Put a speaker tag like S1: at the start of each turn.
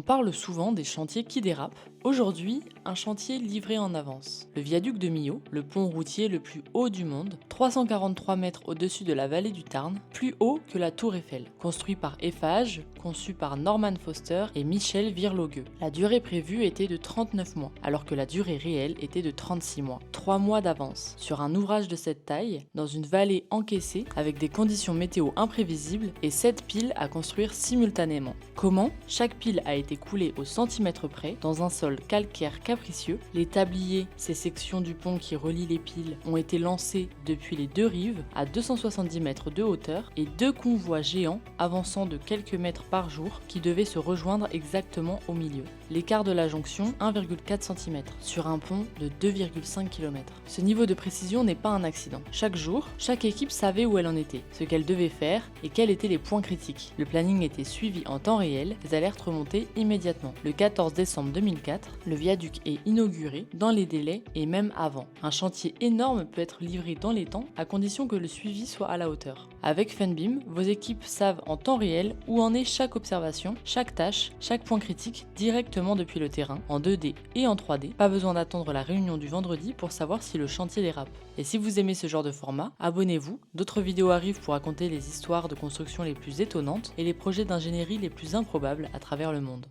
S1: parle souvent des chantiers qui dérapent. Aujourd'hui, un chantier livré en avance. Le viaduc de Millau, le pont routier le plus haut du monde, 343 mètres au-dessus de la vallée du Tarn, plus haut que la Tour Eiffel. Construit par Eiffage, conçu par Norman Foster et Michel Virlogueux. La durée prévue était de 39 mois, alors que la durée réelle était de 36 mois. 3 mois d'avance. Sur un ouvrage de cette taille, dans une vallée encaissée, avec des conditions météo imprévisibles et 7 piles à construire simultanément. Comment? Chaque pile a été coulée au centimètre près, dans un sol calcaire capricieux. Les tabliers, ces sections du pont qui relient les piles, ont été lancés depuis les deux rives, à 270 mètres de hauteur, et deux convois géants avançant de quelques mètres par jour qui devaient se rejoindre exactement au milieu. L'écart de la jonction, 1,4 cm, sur un pont de 2,5 km. Ce niveau de précision n'est pas un accident. Chaque jour, chaque équipe savait où elle en était, ce qu'elle devait faire et quels étaient les points critiques. Le planning était suivi en temps réel, les alertes remontaient immédiatement. Le 14 décembre 2004, le viaduc est inauguré dans les délais et même avant. Un chantier énorme peut être livré dans les temps à condition que le suivi soit à la hauteur. Avec Funbeam, vos équipes savent en temps réel où en est chaque observation, chaque tâche, chaque point critique directement depuis le terrain, en 2D et en 3D. Pas besoin d'attendre la réunion du vendredi pour savoir si le chantier dérape. Et si vous aimez ce genre de format, abonnez-vous. D'autres vidéos arrivent pour raconter les histoires de construction les plus étonnantes et les projets d'ingénierie les plus improbables à travers le monde.